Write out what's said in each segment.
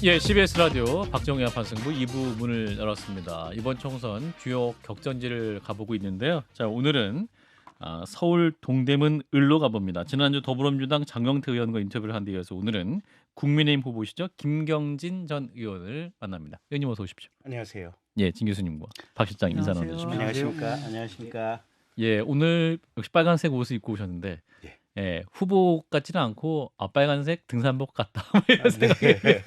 예, CBS 라디오 박정희 한판승부 2부 문을 열었습니다. 이번 총선 주요 격전지를 가보고 있는데요. 자, 오늘은 서울 동대문 을로 가봅니다. 지난주 더불어민주당 장경태 의원과 인터뷰를 한 데 이어서 오늘은 국민의힘 후보시죠. 김경진 전 의원을 만납니다. 의원님 어서 오십시오. 안녕하세요. 예, 진 교수님과 박 실장 인사 안녕하세요. 나눠주십시오. 안녕하십니까. 안녕하십니까. 예, 오늘 역시 빨간색 옷을 입고 오셨는데 예. 예, 후보 같지는 않고 빨간색 등산복 같다. 뭐 이런 네. 생각이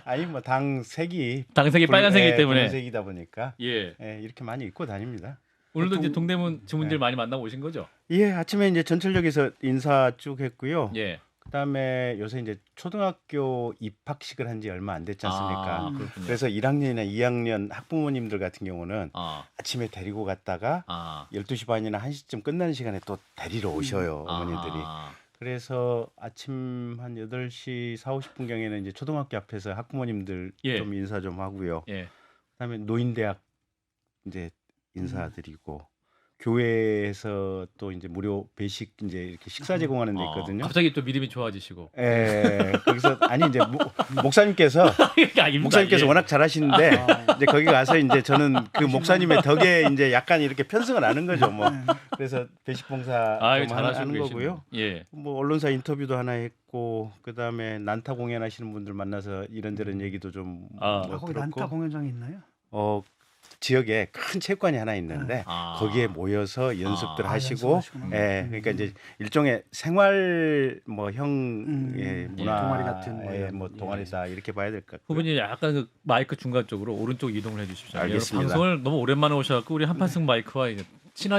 아니 뭐 당 색이 당색이 빨간색이기 때문에 색이다 보니까 예. 이렇게 많이 입고 다닙니다. 오늘도 이제 동대문 주민들 네. 많이 만나고 오신 거죠? 예, 아침에 이제 전철역에서 인사 쭉 했고요. 예. 그다음에 요새 이제 초등학교 입학식을 한 지 얼마 안 됐지 않습니까? 그렇군요. 그래서 1학년이나 2학년 학부모님들 같은 경우는 아침에 데리고 갔다가 12시 반이나 1시쯤 끝나는 시간에 또 데리러 오셔요, 어머님들이. 그래서 아침 한 8시 4, 50분경에는 이제 초등학교 앞에서 학부모님들 예. 좀 인사 좀 하고요. 예. 그다음에 노인대학 이제 인사드리고 교회에서 또 이제 무료 배식 이제 이렇게 식사 제공하는 데 있거든요. 갑자기 또 믿음이 좋아지시고. 예. 거기서 아니 이제 목사님께서 목사님께서 예. 워낙 잘하시는데 이제 거기 가서 이제 저는 그 목사님의 덕에 이제 약간 이렇게 편승을 하는 거죠, 뭐. 그래서 배식 봉사 좀 하는 거고요. 예. 뭐 언론사 인터뷰도 하나 했고 그다음에 난타 공연하시는 분들 만나서 이런저런 얘기도 좀 거기 난타 공연장이 있나요? 지역에 큰 체육관이 하나 있는데 거기에 모여서 연습들 하시고, 그러니까 이제 일종의 생활 뭐형 문화 동아리 같은 뭐 동아리다 이렇게 봐야 될 것 같고요. 후보님 약간 그 마이크 중간 쪽으로 오른쪽 이동을 해주십시오. 알겠습니다. 방송을 너무 오랜만에 오셔갖고 우리 한판승 마이크와 이제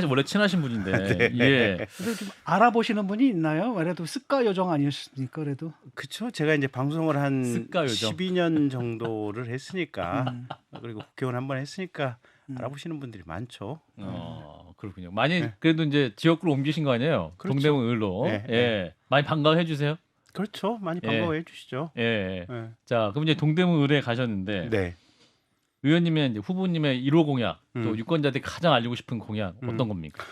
원래 친하신 분인데. 네. 예. 그래도 좀 알아보시는 분이 있나요? 그래도 습가 요정 아니었습니까? 그래도 그렇죠. 제가 이제 방송을 한 습가 요정. 12년 정도를 했으니까 그리고 국회의원 한 번 했으니까 알아보시는 분들이 많죠. 그렇군요. 많이 그래도 이제 지역구로 옮기신 거 아니에요? 그렇죠. 동대문 을로. 네, 예. 많이 반가워해 주세요. 그렇죠. 많이 반가워해 주시죠. 예. 네. 자, 그럼 이제 동대문 을에 가셨는데 네. 의원님의 이제 후보님의 1호 공약, 또 음. 유권자들이 가장 알리고 싶은 공약 어떤 겁니까?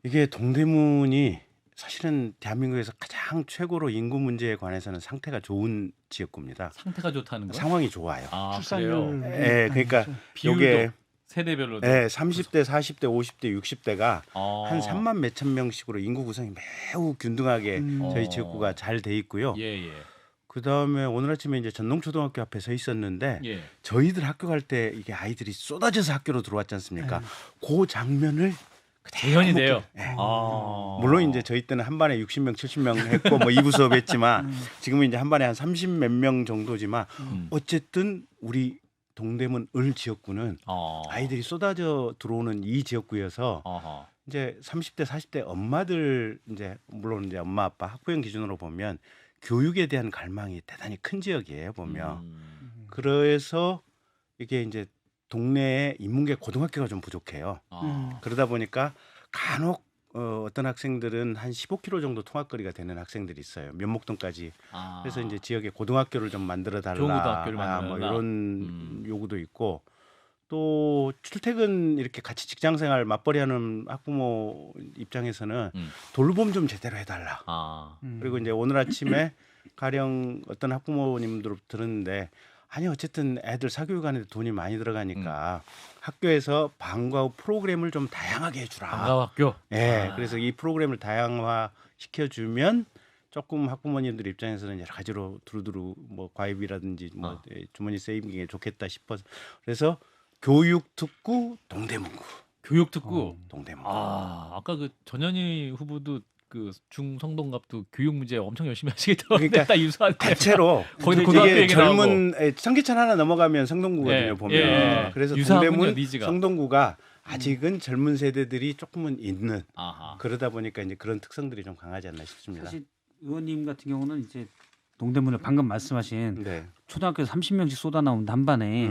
이게 동대문이 사실은 대한민국에서 가장 최고로 인구 문제에 관해서는 상태가 좋은 지역구입니다. 상태가 좋다는 거? 상황이 좋아요. 그래요? 출산율 그러니까 비율도 요게 세대별로도 30대, 40대, 50대, 60대가 한 3만 만 몇천 명씩으로 인구 구성이 매우 균등하게 저희 지역구가 잘 돼 있고요. 예. 그다음에 오늘 아침에 이제 전농초등학교 앞에 서 있었는데 예. 저희들 학교 갈 때 이게 아이들이 쏟아져서 학교로 들어왔지 않습니까? 그 장면을 재현이 돼요. 물론 이제 저희 때는 한 반에 60명, 70명 했고 뭐 2부 수업 했지만 지금은 이제 한 반에 한 30 몇 명 정도지만 어쨌든 우리 동대문 을 지역구는 아이들이 쏟아져 들어오는 이 지역구여서 이제 30대, 40대 엄마들 이제 물론 이제 엄마 아빠 학부형 기준으로 보면 교육에 대한 갈망이 대단히 큰 지역이에요, 보면. 그래서 이게 이제 동네에 인문계 고등학교가 좀 부족해요. 그러다 보니까 간혹 어떤 학생들은 한 15km 정도 통학거리가 되는 학생들이 있어요. 면목동까지. 그래서 이제 지역에 고등학교를 좀 만들어 달라. 좋은 고등학교를 만들어 뭐 달라. 이런 요구도 있고 또 출퇴근 이렇게 같이 직장생활 맞벌이하는 학부모 입장에서는 돌봄 좀 제대로 해달라. 그리고 이제 오늘 아침에 가령 어떤 학부모님들 들었는데 아니 어쨌든 애들 사교육하는데 돈이 많이 들어가니까 학교에서 방과 후 프로그램을 좀 다양하게 해주라. 방과학교. 그래서 이 프로그램을 다양화 시켜주면 조금 학부모님들 입장에서는 여러 가지로 두루두루 뭐 과외비라든지 뭐 주머니 세이빙에 좋겠다 싶어서 그래서 교육특구 동대문구. 교육특구. 동대문구. 아까 그 전현희 후보도 그 중성동갑도 교육 문제 엄청 열심히 하시겠다고 그러니까 딱 유사한데 대체로 거기도 고등학교 이게 얘기 젊은 청계천 하나 넘어가면 성동구거든요. 보면 그래서 유사하군요, 동대문 니즈가. 성동구가 아직은 젊은 세대들이 조금은 있는 그러다 보니까 이제 그런 특성들이 좀 강하지 않나 싶습니다. 사실 의원님 같은 경우는 이제 동대문을 방금 말씀하신 초등학교에서 30명씩 쏟아 나온 단반에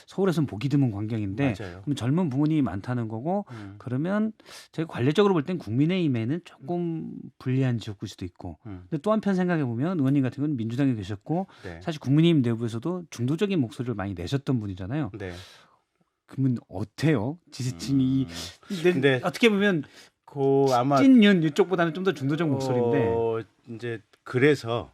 서울에서는 보기 드문 광경인데 맞아요. 그럼 젊은 부모님이 많다는 거고 그러면 제가 관례적으로 볼 땐 국민의힘에는 조금 불리한 지역구일 수도 있고 근데 또 한편 생각해 보면 의원님 같은 경우는 민주당에 계셨고 사실 국민의힘 내부에서도 중도적인 목소리를 많이 내셨던 분이잖아요. 그러면 어때요? 지지층이 근데 어떻게 보면 아마 찐윤 이쪽보다는 좀 더 중도적 목소리인데 이제 그래서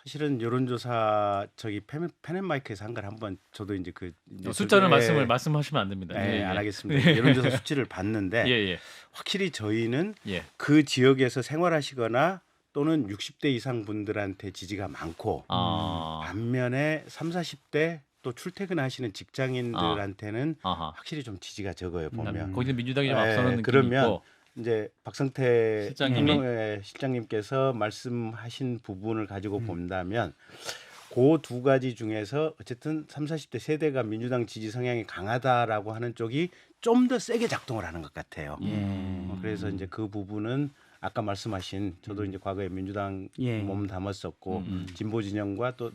사실은 여론조사 저기 펜앤마이크에서 한 걸 한번 저도 이제 그 이제 숫자는 말씀하시면 안 됩니다. 네, 안 하겠습니다. 여론조사 수치를 봤는데 확실히 저희는 그 지역에서 생활하시거나 또는 60대 이상 분들한테 지지가 많고 반면에 3, 40대 또 출퇴근하시는 직장인들한테는 확실히 좀 지지가 적어요 보면. 거기는 민주당이 좀 앞서는 느낌이 그러면 있고. 이제 박성태 실장님이? 실장님께서 말씀하신 부분을 가지고 본다면 그 두 가지 중에서 어쨌든 3, 40대 세대가 민주당 지지 성향이 강하다라고 하는 쪽이 좀 더 세게 작동을 하는 것 같아요. 그래서 이제 그 부분은 아까 말씀하신 저도 이제 과거에 민주당 몸 담았었고 진보 진영과 또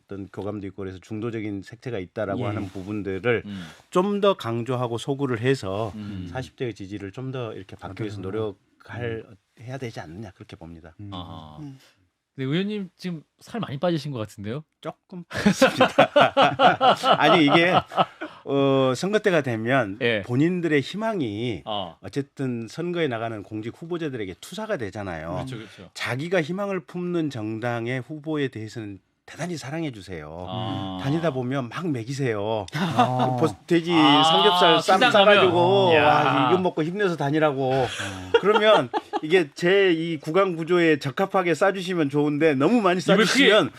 어떤 교감도 있고 그래서 중도적인 색채가 있다라고 하는 부분들을 좀 더 강조하고 소구를 해서 40대의 지지를 좀 더 이렇게 받기 위해서 해야 되지 않느냐 그렇게 봅니다. 근데 의원님 지금 살 많이 빠지신 것 같은데요? 조금 빠졌습니다. 아니 이게 선거 때가 되면 본인들의 희망이 어쨌든 선거에 나가는 공직 후보자들에게 투사가 되잖아요. 그렇죠. 자기가 희망을 품는 정당의 후보에 대해서는 대단히 사랑해 주세요. 다니다 보면 막 먹이세요. 돼지 삼겹살 쌈 싸가지고 이거 먹고 힘내서 다니라고. 그러면 이게 제 이 구강 구조에 적합하게 싸주시면 좋은데 너무 많이 싸주시면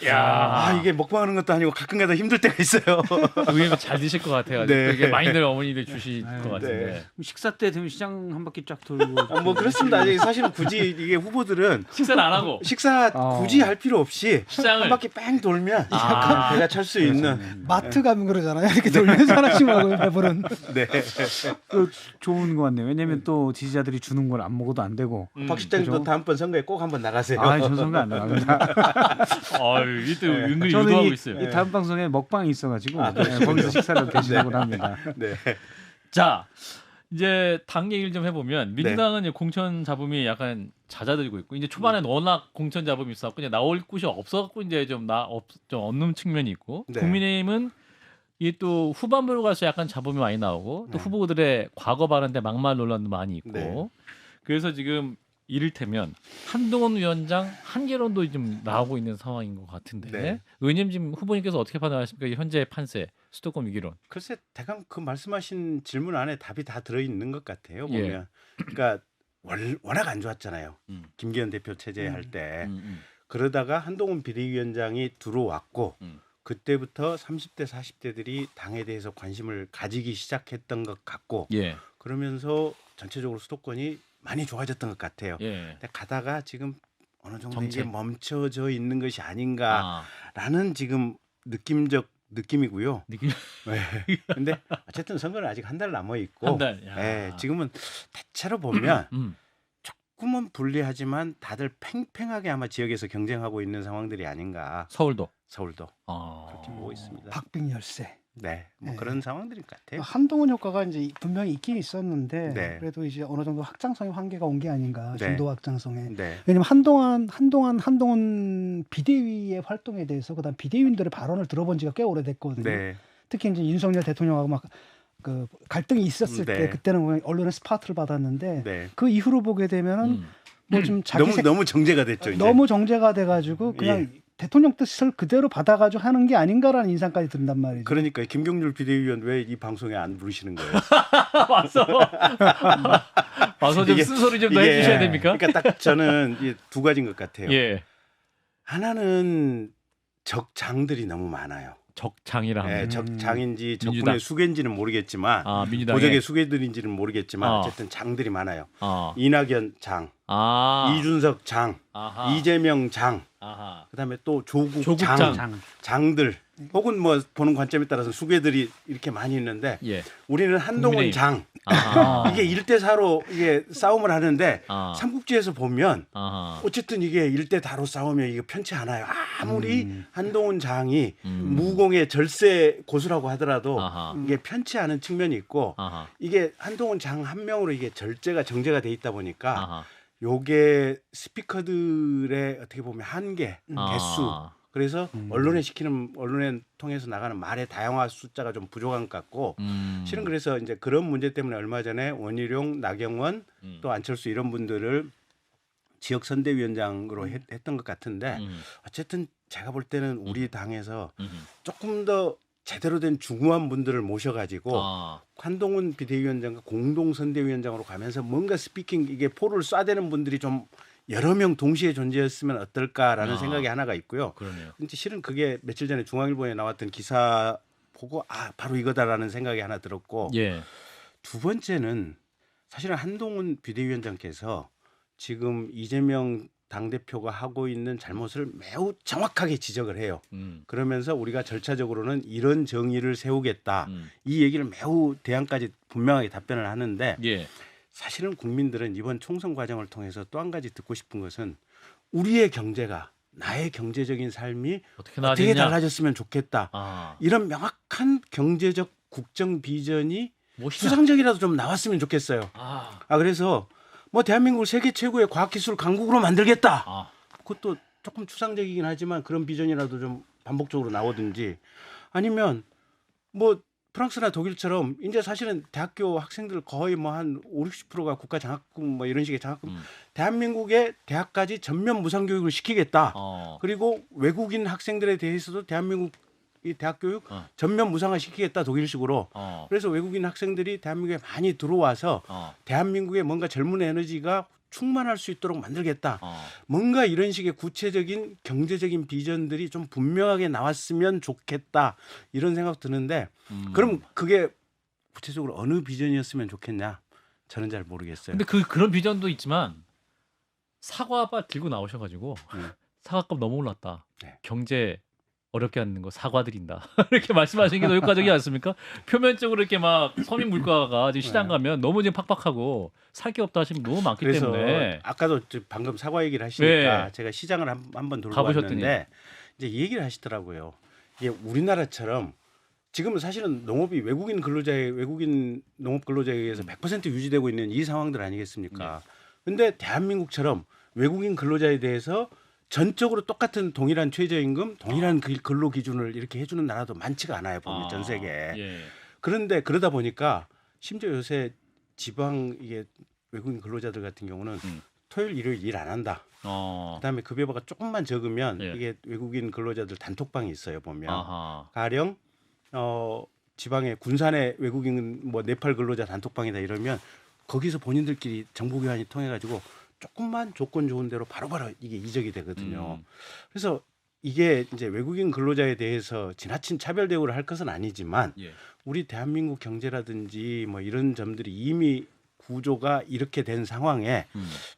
이게 먹방하는 것도 아니고 가끔가다 힘들 때가 있어요. 의원님 잘 드실 것 같아요. 이게 많이들 어머니들 주실 것 같은데. 식사 때 되면 시장 한 바퀴 쫙 돌고. 뭐 그렇습니다. 사실은 굳이 이게 후보들은 식사를 안 하고 식사 굳이 할 필요 없이 시장을 한 바퀴 뺑 돌면 약간 배가 찰 수 있는. 마트 가면 그러잖아요. 이렇게 돌면서 하나씩 먹어요. 배부른. 네. 좋은 것 같네요. 왜냐하면 또 지지자들이 주는 걸 안 먹어도 안 되고. 박 실장님도 다음번 선거에 꼭 한번 나가세요. 전 선거 안 나갑니다. 이때 은근히 유도하고 있어요. 이 다음 방송에 먹방이 있어가지고 거기서 식사를 대신하곤 합니다. 네. 자, 이제 당 얘기를 좀 해보면 민주당은 이제 공천 잡음이 약간 잦아들고 있고 이제 초반에 워낙 공천 잡음이 있었고 이제 나올 곳이 없어갖고 이제 좀 없는 측면이 있고 국민의힘은 이게 또 후반부로 가서 약간 잡음이 많이 나오고 또 후보들의 과거 발언대 막말 논란도 많이 있고 그래서 지금 이를테면 한동훈 위원장 한계론도 좀 나오고 있는 상황인 것 같은데 의원님 지금 후보님께서 어떻게 판단하십니까? 현재 판세 수도권 위기론. 글쎄 대강 그 말씀하신 질문 안에 답이 다 들어있는 것 같아요. 보면 그러니까 워낙 안 좋았잖아요. 김기현 대표 체제 할 때 그러다가 한동훈 비대위원장이 들어왔고 그때부터 30대 40대들이 당에 대해서 관심을 가지기 시작했던 것 같고 그러면서 전체적으로 수도권이 많이 좋아졌던 것 같아요. 근데 가다가 지금 어느 정도 이게 멈춰져 있는 것이 아닌가라는 지금 느낌이고요. 근데 어쨌든 선거는 아직 한 달 남아 있고 지금은 대체로 보면 조금은 불리하지만 다들 팽팽하게 아마 지역에서 경쟁하고 있는 상황들이 아닌가. 서울도 그렇게 보고 있습니다. 박빙열세. 뭐 그런 상황들인 것 같아요. 한동훈 효과가 이제 분명히 있긴 있었는데 그래도 이제 어느 정도 확장성의 한계가 온 게 아닌가. 중도 확장성에. 왜냐면 한동훈 비대위의 활동에 대해서 그다음 비대위원들의 발언을 들어본 지가 꽤 오래됐거든요. 특히 이제 윤석열 대통령하고 막 그 갈등이 있었을 때 그때는 언론의 스파트를 받았는데 그 이후로 보게 되면은 뭐 좀 자기 너무 정제가 됐죠. 이제. 너무 정제가 돼가지고 그냥 대통령 뜻을 그대로 받아가지고 하는 게 아닌가라는 인상까지 든단 말이죠. 그러니까 김경률 비대위원 왜 이 방송에 안 부르시는 거예요? 와서 좀 쓴소리 좀 더 해주셔야 됩니까? 그러니까 딱 저는 두 가지인 것 같아요. 하나는 적장들이 너무 많아요. 적장이라 적장인지 적군의 수괴인지는 모르겠지만 고적의 수괴들인지는 모르겠지만 어쨌든 장들이 많아요. 이낙연 장, 이준석 장, 이재명 장, 그다음에 또 조국 장들 혹은 뭐 보는 관점에 따라서 수괴들이 이렇게 많이 있는데 우리는 한동훈 장 이게 1대4로 이게 싸움을 하는데 삼국지에서 보면 어쨌든 이게 1대4로 싸우면 이게 편치 않아요. 아무리 한동훈 장이 무공의 절세 고수라고 하더라도 이게 편치 않은 측면이 있고 이게 한동훈 장 한 명으로 이게 정제가 돼 있다 보니까 요게 스피커들의 어떻게 보면 한계, 개수 그래서 언론에 통해서 나가는 말의 다양화 숫자가 좀 부족한 것 같고 실은 그래서 이제 그런 문제 때문에 얼마 전에 원희룡, 나경원 또 안철수 이런 분들을 지역 선대위원장으로 했던 것 같은데 어쨌든 제가 볼 때는 우리 당에서 조금 더 제대로 된 중후한 분들을 모셔가지고 한동훈 비대위원장과 공동 선대위원장으로 가면서 뭔가 스피킹 이게 포를 쏴대는 분들이 좀 여러 명 동시에 존재했으면 어떨까라는 생각이 하나가 있고요. 그러네요. 근데 실은 그게 며칠 전에 중앙일보에 나왔던 기사 보고 바로 이거다라는 생각이 하나 들었고 예. 두 번째는 사실은 한동훈 비대위원장께서 지금 이재명 당대표가 하고 있는 잘못을 매우 정확하게 지적을 해요. 그러면서 우리가 절차적으로는 이런 정의를 세우겠다. 이 얘기를 매우 대안까지 분명하게 답변을 하는데 예. 사실은 국민들은 이번 총선 과정을 통해서 또 한 가지 듣고 싶은 것은 우리의 경제가 나의 경제적인 삶이 어떻게 달라졌으면 좋겠다. 이런 명확한 경제적 국정 비전이 수상적이라도 좀 나왔으면 좋겠어요. 그래서 뭐 대한민국을 세계 최고의 과학기술 강국으로 만들겠다. 그것도 조금 추상적이긴 하지만 그런 비전이라도 좀 반복적으로 나오든지 아니면 뭐 프랑스나 독일처럼 이제 사실은 대학교 학생들 거의 뭐 한 50~60%가 국가 장학금 뭐 이런 식의 장학금 대한민국의 대학까지 전면 무상 교육을 시키겠다. 그리고 외국인 학생들에 대해서도 대한민국 이 대학 교육 전면 무상화 시키겠다 독일식으로. 그래서 외국인 학생들이 대한민국에 많이 들어와서 대한민국의 뭔가 젊은 에너지가 충만할 수 있도록 만들겠다. 뭔가 이런 식의 구체적인 경제적인 비전들이 좀 분명하게 나왔으면 좋겠다. 이런 생각 드는데 그럼 그게 구체적으로 어느 비전이었으면 좋겠냐? 저는 잘 모르겠어요. 근데 그런 비전도 있지만 사과바 들고 나오셔가지고 사과값 너무 올랐다. 네. 경제 어렵게 하는 거 사과드린다. 이렇게 말씀하시는 게 더 효과적이지 않습니까? 표면적으로 이렇게 막 서민 물가가 지금 시장 가면 너무 지금 팍팍하고 살 게 없다 하시는 분 너무 많기 그래서 때문에 아까도 방금 사과 얘기를 하시니까 네. 제가 시장을 한번 돌고 가보셨더니. 왔는데 이제 이 얘기를 하시더라고요. 이게 우리나라처럼 지금은 사실은 농업이 외국인 농업 근로자에 의해서 100% 유지되고 있는 이 상황들 아니겠습니까? 근데 대한민국처럼 외국인 근로자에 대해서 전적으로 똑같은 동일한 최저임금, 동일한 근로 기준을 이렇게 해주는 나라도 많지가 않아요. 보면 전 세계에. 예. 그런데 그러다 보니까 심지어 요새 지방 이게 외국인 근로자들 같은 경우는 토요일, 일요일 일 안 한다. 그다음에 급여가 조금만 적으면 이게 외국인 근로자들 단톡방이 있어요. 보면 가령 지방의 군산의 외국인 뭐 네팔 근로자 단톡방이다 이러면 거기서 본인들끼리 정보 교환이 통해 가지고 조금만 조건 좋은 대로 바로바로 이게 이적이 되거든요. 그래서 이게 이제 외국인 근로자에 대해서 지나친 차별 대우를 할 것은 아니지만 우리 대한민국 경제라든지 뭐 이런 점들이 이미 구조가 이렇게 된 상황에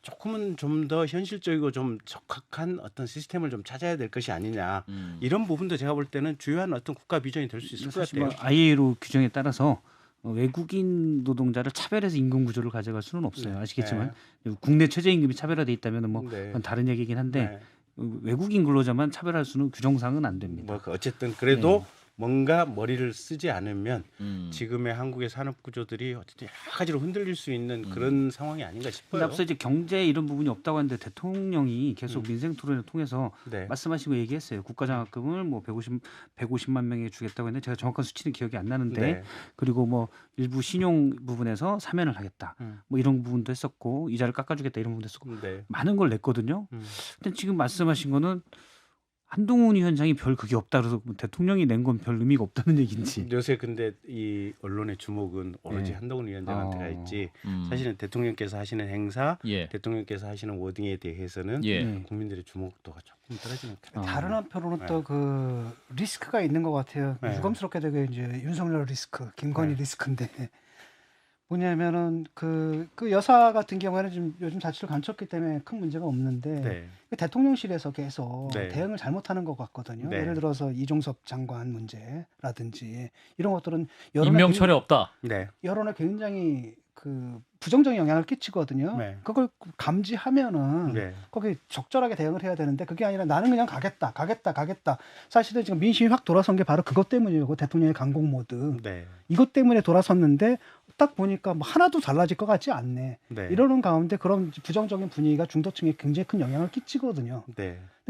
조금은 좀 더 현실적이고 좀 적합한 어떤 시스템을 좀 찾아야 될 것이 아니냐. 이런 부분도 제가 볼 때는 주요한 어떤 국가 비전이 될 수 있을 것 같아요. ILO 규정에 따라서 외국인 노동자를 차별해서 임금 구조를 가져갈 수는 없어요. 아시겠지만 국내 최저임금이 차별화돼 있다면 뭐 그건 다른 얘기긴 한데 외국인 근로자만 차별할 수는 규정상은 안 됩니다. 뭐 어쨌든 그래도 뭔가 머리를 쓰지 않으면 지금의 한국의 산업 구조들이 어쨌든 여러 가지로 흔들릴 수 있는 그런 상황이 아닌가 싶어요. 앞서 이제 경제 이런 부분이 없다고 하는데 대통령이 계속 민생 토론을 통해서 말씀하시고 얘기했어요. 국가장학금을 뭐 150만 명에 주겠다고 했는데 제가 정확한 수치는 기억이 안 나는데 그리고 뭐 일부 신용 부분에서 사면을 하겠다. 뭐 이런 부분도 했었고 이자를 깎아주겠다 이런 부분도 했었고 많은 걸 냈거든요. 근데 지금 말씀하신 거는 한동훈 위원장이 별 그게 없다 그래서 대통령이 낸 건 별 의미가 없다는 얘기인지. 요새 근데 이 언론의 주목은 오로지 한동훈 위원장한테가 있지. 사실은 대통령께서 하시는 행사, 대통령께서 하시는 워딩에 대해서는 국민들의 주목도가 조금 떨어지는 것 같아요. 다른 한편으로는 또 그 리스크가 있는 것 같아요. 유감스럽게도 이제 윤석열 리스크, 김건희 리스크인데. 뭐냐면은 그 여사 같은 경우에는 지금 요즘 자취를 감췄기 때문에 큰 문제가 없는데 대통령실에서 계속 대응을 잘못하는 것 같거든요. 예를 들어서 이종섭 장관 문제라든지 이런 것들은 임명철에 없다. 여론에 굉장히 그 부정적인 영향을 끼치거든요. 그걸 감지하면은 거기 적절하게 대응을 해야 되는데 그게 아니라 나는 그냥 가겠다. 사실은 지금 민심이 확 돌아선 게 바로 그것 때문이고 대통령의 강공 모드. 이것 때문에 돌아섰는데 딱 보니까 뭐 하나도 달라질 것 같지 않네. 이러는 가운데 그런 부정적인 분위기가 중도층에 굉장히 큰 영향을 끼치거든요.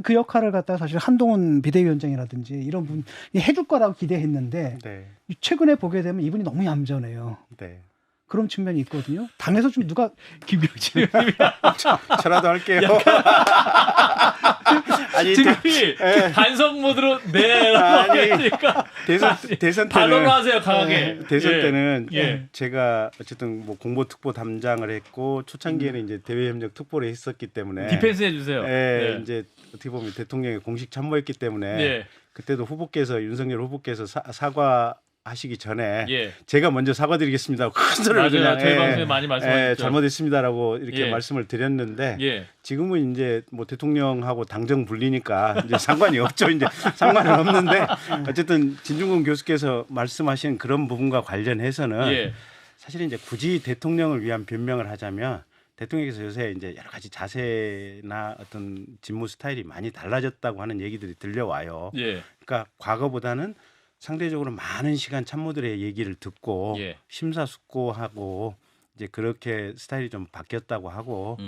그 역할을 갖다가 사실 한동훈 비대위원장이라든지 이런 분이 해줄 거라고 기대했는데 최근에 보게 되면 이분이 너무 얌전해요. 그런 측면이 있거든요. 당에서 좀 누가 김병진 의원님이 저라도 할게요. 아니 지금 반성 모드로 하니까 대선 때는 반론을 하세요 강하게. 대선 때는 제가 어쨌든 뭐 공보특보 담장을 했고 초창기에는 이제 대외협력 특보를 했었기 때문에 디펜스 해주세요. 이제 어떻게 보면 대통령의 공식 참모였기 때문에 그때도 후보께서 윤석열 후보께서 사과하시기 전에 제가 먼저 사과드리겠습니다. 큰 소리를 그냥 저희 방송에 많이 말씀하셨죠. 잘못했습니다라고 이렇게 말씀을 드렸는데 지금은 이제 뭐 대통령하고 당정 분리니까 이제 상관이 없죠. 이제 상관은 없는데 어쨌든 진중권 교수께서 말씀하신 그런 부분과 관련해서는 사실 이제 굳이 대통령을 위한 변명을 하자면 대통령께서 요새 이제 여러 가지 자세나 어떤 직무 스타일이 많이 달라졌다고 하는 얘기들이 들려와요. 그러니까 과거보다는 상대적으로 많은 시간 참모들의 얘기를 듣고 심사숙고하고 이제 그렇게 스타일이 좀 바뀌었다고 하고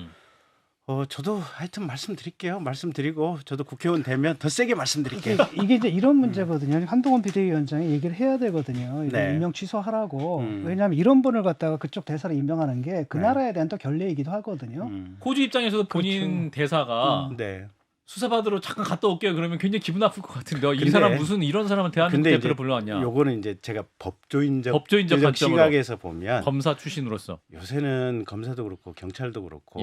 저도 하여튼 말씀드리고 저도 국회의원 되면 더 세게 말씀드릴게요. 이게 이제 이런 문제거든요. 한동훈 비대위원장이 얘기를 해야 되거든요. 임명 취소하라고. 왜냐하면 이런 분을 갖다가 그쪽 대사를 임명하는 게 그 나라에 대한 또 결례이기도 하거든요. 호주 입장에서도 본인 대사가 수사받으러 잠깐 갔다 올게요. 그러면 굉장히 기분 나쁠 것 같은데 이 사람 무슨 이런 사람을 대한민국 대표로 불러왔냐. 요거는 이제 제가 법조인적 관점으로 시각에서 보면 검사 출신으로서 요새는 검사도 그렇고 경찰도 그렇고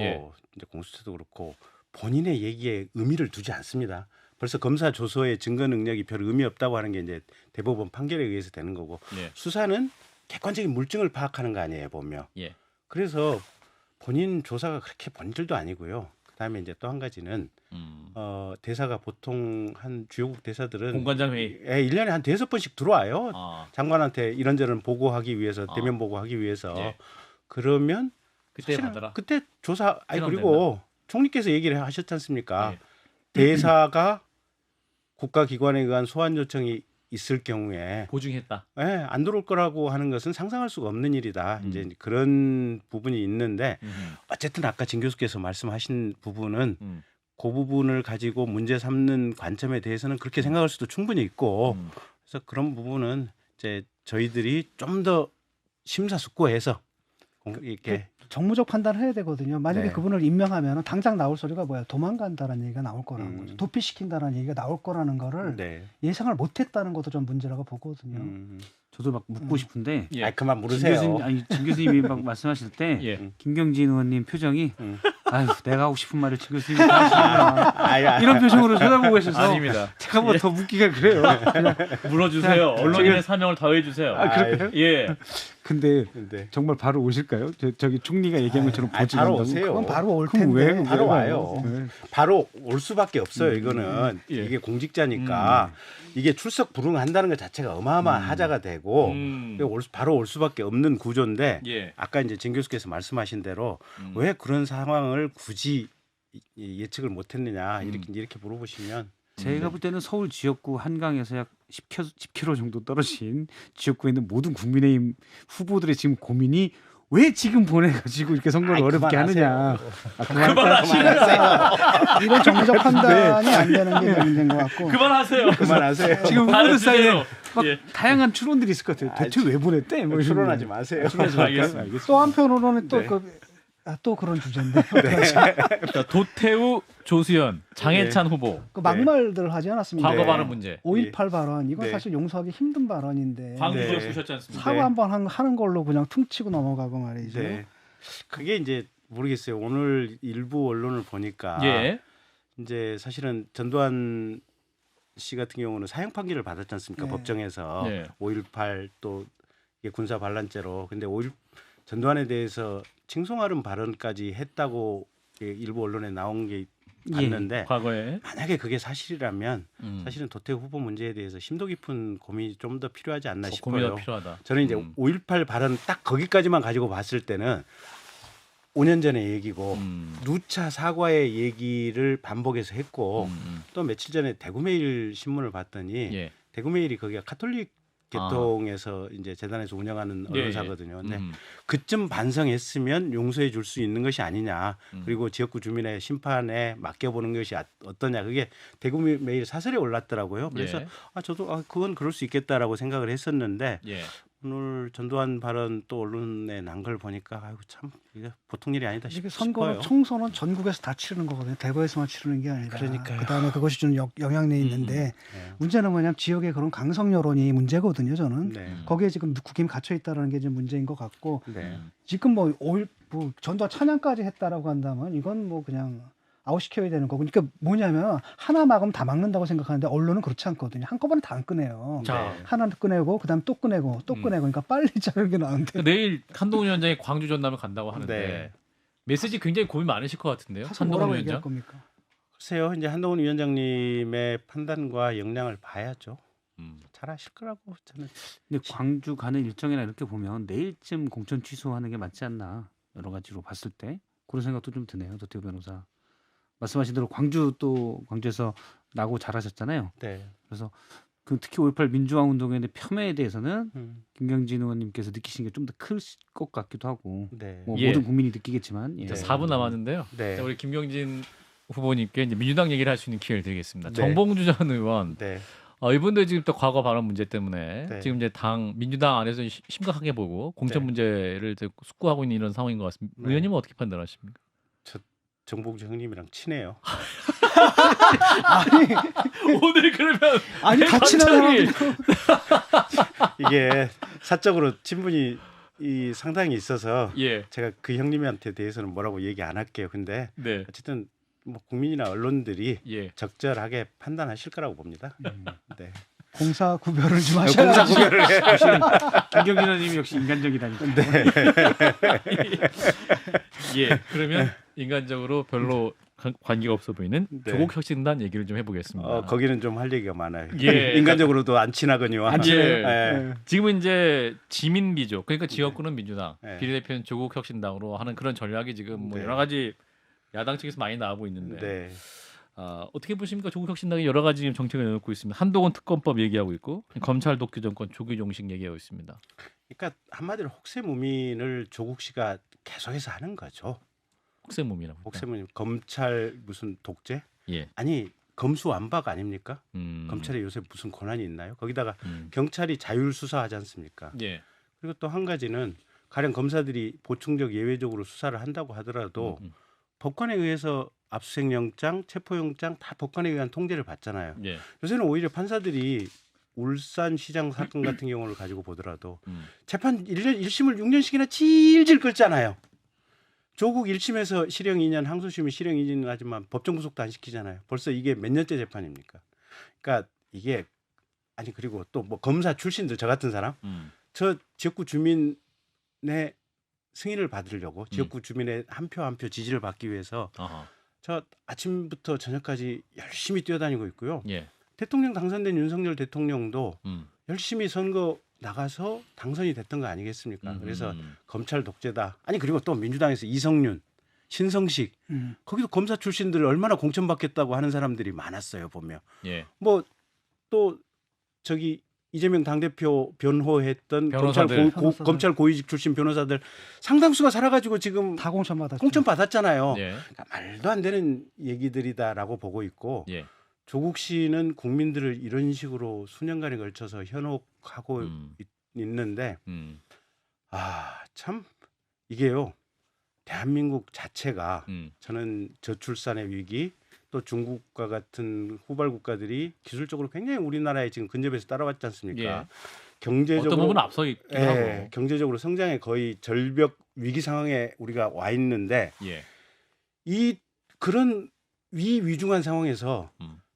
이제 공수처도 그렇고 본인의 얘기에 의미를 두지 않습니다. 벌써 검사 조서의 증거 능력이 별 의미 없다고 하는 게 이제 대법원 판결에 의해서 되는 거고 수사는 객관적인 물증을 파악하는 거 아니에요 보면. 그래서 본인 조사가 그렇게 본질도 아니고요. 그다음에 이제 또 한 가지는 대사가 보통 한 주요국 대사들은 공관장 회의 1년에 한 5번씩 들어와요. 장관한테 이런저런 보고하기 위해서 대면 보고하기 위해서. 그러면 그때 받아라. 그때 조사 그리고 총리께서 얘기를 하셨지 않습니까? 대사가 국가기관에 의한 소환 요청이 있을 경우에 보증했다. 안 들어올 거라고 하는 것은 상상할 수가 없는 일이다. 이제 그런 부분이 있는데 어쨌든 아까 진 교수께서 말씀하신 부분은 그 부분을 가지고 문제 삼는 관점에 대해서는 그렇게 생각할 수도 충분히 있고 그래서 그런 부분은 이제 저희들이 좀 더 심사숙고해서 이렇게 정무적 판단을 해야 되거든요. 만약에 그분을 임명하면 당장 나올 소리가 뭐야? 도망간다라는 얘기가 나올 거라는 거죠. 도피시킨다라는 얘기가 나올 거라는 거를 예상을 못했다는 것도 좀 문제라고 보거든요. 저도 막 묻고 싶은데 그만 물으세요. 진 교수님이 막 말씀하실 때 김경진 의원님 표정이 아유 내가 하고 싶은 말을 진 교수님이 다 하시구나 이런 표정으로 쳐다보고 계셔서 아닙니다. 제가 뭐 더 묻기가 그래요. 그냥 물어주세요. 언론인의 사명을 다해 주세요. 그럴까요? 근데 정말 바로 오실까요? 저기 총리가 얘기한 것처럼 바로 오세요. 그건 바로 올 텐데. 바로 와요. 바로 올 수밖에 없어요. 이거는 이게 공직자니까 이게 출석 불응한다는 것 자체가 어마어마한 하자가 되고 바로 올 수밖에 없는 구조인데 아까 이제 진 교수께서 말씀하신 대로 왜 그런 상황을 굳이 예측을 못했느냐 이렇게 물어보시면 제가 볼 때는 서울 지역구 한강에서 약 10km 정도 떨어진 지역구에 있는 모든 국민의힘 후보들의 지금 고민이 왜 지금 보내가지고 이렇게 선거를 어렵게 하느냐. 그만하세요. 이런 정무적 판단이 안 되는 게 문제인 것 같고. 그만하세요. 지금 후보들 사이에 막 다양한 추론들이 있을 것 같아요. 대체 왜 보냈대? 뭐 추론하지 마세요. 알겠습니다. 또 한편으로는 또 그런 주제인데. 도태우, 조수연, 장해찬 후보. 그 막말들 하지 않았습니까? 과거 발언 문제. 5.18 발언 이건 사실 용서하기 힘든 발언인데. 광주에 쓰셨지 않습니까? 사과 한번 하는 걸로 그냥 퉁치고 넘어가고 말이죠. 그게 이제 모르겠어요. 오늘 일부 언론을 보니까 이제 사실은 전두환 씨 같은 경우는 사형 판결을 받았지 않습니까? 법정에서 5.18 또 이게 군사 반란죄로. 근데 전두환에 대해서 칭송하는 발언까지 했다고 일부 언론에 나온 게 봤는데 과거에 만약에 그게 사실이라면 사실은 도태우 후보 문제에 대해서 심도 깊은 고민이 좀 더 필요하지 않나 싶어요. 필요하다. 저는 이제 5.18 발언 딱 거기까지만 가지고 봤을 때는 5년 전의 얘기고 누차 사과의 얘기를 반복해서 했고 또 며칠 전에 대구메일 신문을 봤더니 대구메일이 거기가 카톨릭 개통에서 이제 재단에서 운영하는 언론사거든요. 근데 그쯤 반성했으면 용서해 줄 수 있는 것이 아니냐. 그리고 지역구 주민의 심판에 맡겨보는 것이 어떠냐. 그게 대구메일 사설에 올랐더라고요. 그래서 저도 그건 그럴 수 있겠다라고 생각을 했었는데 오늘 전두환 발언 또 언론에 난 걸 보니까 아이고 참 이게 보통 일이 아니다 이게 싶어요. 선거는 총선은 전국에서 다 치르는 거거든요. 대구에서만 치르는 게 아니라. 그러니까요. 그다음에 그것이 좀 영향력이 있는데 문제는 뭐냐면 지역의 그런 강성 여론이 문제거든요. 저는 네. 거기에 지금 국힘이 갇혀 있다는 게 좀 문제인 것 같고 네. 지금 뭐 전두환 찬양까지 했다라고 한다면 이건 뭐 그냥 아웃시켜야 되는 거고. 그러니까 뭐냐면 하나 막으면 다 막는다고 생각하는데 언론은 그렇지 않거든요. 한꺼번에 다 안 꺼내요. 자, 하나는 꺼내고 그다음 또 꺼내고 또 꺼내고 그러니까 빨리 자르는 게 나은데. 내일 한동훈 위원장이 광주 전남을 간다고 하는데 네. 메시지 굉장히 고민 많으실 것 같은데요. 가서 한동훈 뭐라고 위원장. 얘기할 겁니까? 글쎄요. 이제 한동훈 위원장님의 판단과 역량을 봐야죠. 음. 잘하실 거라고 저는. 근데 광주 가는 일정이나 이렇게 보면 내일쯤 공천 취소하는 게 맞지 않나 여러 가지로 봤을 때 그런 생각도 좀 드네요. 도태우 변호사 말씀하신 대로 광주에서 나고 잘하셨잖아요. 네. 그래서 그 특히 5.18 민주화 운동의 폄훼에 대해서는 김경진 의원님께서 느끼신 게 좀 더 클 것 같기도 하고 네. 뭐 예. 모든 국민이 느끼겠지만 자, 4분 남았는데요. 네. 자, 우리 김경진 후보님께 이제 민주당 얘기를 할 수 있는 기회를 드리겠습니다. 네. 정봉주 전 의원, 네. 이분도 지금 또 과거 발언 문제 때문에 네. 지금 이제 민주당 안에서 심각하게 보고 공천 네. 문제를 숙고하고 있는 이런 상황인 것 같습니다. 네. 의원님은 어떻게 판단하십니까? 정봉주 형님이랑 친해요. 아니 오늘 그러면 아니 같이 나가는 이게 사적으로 친분이 상당히 있어서 예, 제가 그 형님한테 대해서는 뭐라고 얘기 안 할게요. 근데 네, 어쨌든 뭐 국민이나 언론들이 예. 적절하게 판단하실 거라고 봅니다. 네. 공사 구별을 좀 공사 하셔야지. 구별을 해. 김경진 의원님이 역시 인간적이다니까. 예, 그러면 인간적으로 별로 관계가 없어 보이는 네. 조국혁신단 얘기를 좀 해보겠습니다. 거기는 좀 할 얘기가 많아요. 예. 인간적으로도 안 친하거니와. 안 친해요. 예. 지금은 이제 지민비조, 그러니까 지역구는 민주당, 네. 비례대표는 조국혁신당으로 하는 그런 전략이 지금 뭐 네. 여러 가지 야당 측에서 많이 나오고 있는데 네. 어떻게 보십니까? 조국혁신당이 여러 가지 지금 정책을 내놓고 있습니다. 한동훈 특검법 얘기하고 있고 검찰 독재 정권 조기 종식 얘기하고 있습니다. 그러니까 한마디로 혹세무민을 조국 씨가 계속해서 하는 거죠. 혹세무민이라고. 혹세무민 검찰 무슨 독재? 예. 아니 검수완박 아닙니까? 음. 검찰에 요새 무슨 권한이 있나요? 거기다가 음. 경찰이 자율 수사하지 않습니까? 예. 그리고 또 한 가지는 가령 검사들이 보충적 예외적으로 수사를 한다고 하더라도 법관에 의해서 압수수색영장, 체포영장 다 법관에 의한 통제를 받잖아요. 예. 요새는 오히려 판사들이 울산시장 사건 같은 경우를 가지고 보더라도 재판 1심을 6년씩이나 질질 끌잖아요. 조국 1심에서 실형 2년, 항소심이 실형 2년 하지만 법정 구속도 안 시키잖아요. 벌써 이게 몇 년째 재판입니까? 그러니까 이게 아니 그리고 또 뭐 검사 출신들 저 같은 사람 저 지역구 주민의 승인을 받으려고 지역구 주민의 한 표 한 표 지지를 받기 위해서 아하. 저 아침부터 저녁까지 열심히 뛰어다니고 있고요. 예. 대통령 당선된 윤석열 대통령도 열심히 선거 나가서 당선이 됐던 거 아니겠습니까? 그래서 검찰 독재다. 아니 그리고 또 민주당에서 이성윤, 신성식 거기도 검사 출신들 얼마나 공천받겠다고 하는 사람들이 많았어요 보면. 예. 뭐 또 저기 이재명 당대표 변호했던 변호사들. 검찰 고위직 출신 변호사들 상당수가 살아가지고 지금 다 공천 받았죠. 공천 받았잖아요. 예. 그러니까 말도 안 되는 얘기들이다라고 보고 있고 예. 조국 씨는 국민들을 이런 식으로 수년간에 걸쳐서 현혹하고 있는데 참 이게요 대한민국 자체가 저는 저출산의 위기 또 중국과 같은 후발 국가들이 기술적으로 굉장히 우리나라에 지금 근접해서 따라왔지 않습니까? 예. 경제적으로 어떤 부분은 앞서 있긴 하고. 경제적으로 성장에 거의 절벽 위기 상황에 우리가 와 있는데 예. 이 그런 위중한 상황에서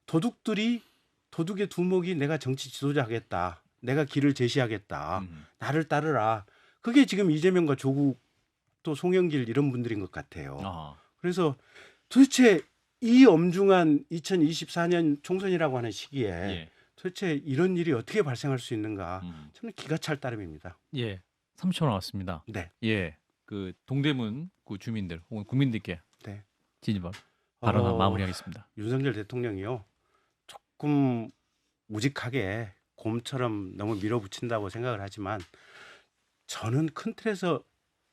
도둑들이 도둑의 두목이 내가 정치 지도자 하겠다. 내가 길을 제시하겠다. 나를 따르라. 그게 지금 이재명과 조국 또 송영길 이런 분들인 것 같아요. 아하. 그래서 도대체 이 엄중한 2024년 총선이라고 하는 시기에 예. 도대체 이런 일이 어떻게 발생할 수 있는가? 저는 기가 찰 따름입니다. 예. 3초 나왔습니다. 네. 예. 그 동대문 구 주민들 혹은 국민들께 네. 진입 발언 마무리하겠습니다. 윤석열 대통령이요. 조금 우직하게 곰처럼 너무 밀어붙인다고 생각을 하지만 저는 큰 틀에서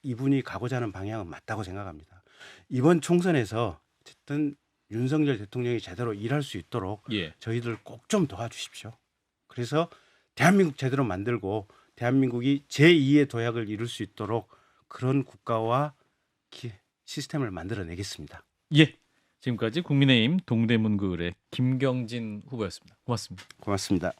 이분이 가고자 하는 방향은 맞다고 생각합니다. 이번 총선에서 어쨌든 윤석열 대통령이 제대로 일할 수 있도록 예. 저희들 꼭 좀 도와주십시오. 그래서 대한민국 제대로 만들고 대한민국이 제2의 도약을 이룰 수 있도록 그런 국가와 시스템을 만들어내겠습니다. 예, 지금까지 국민의힘 동대문구의 김경진 후보였습니다. 고맙습니다. 고맙습니다.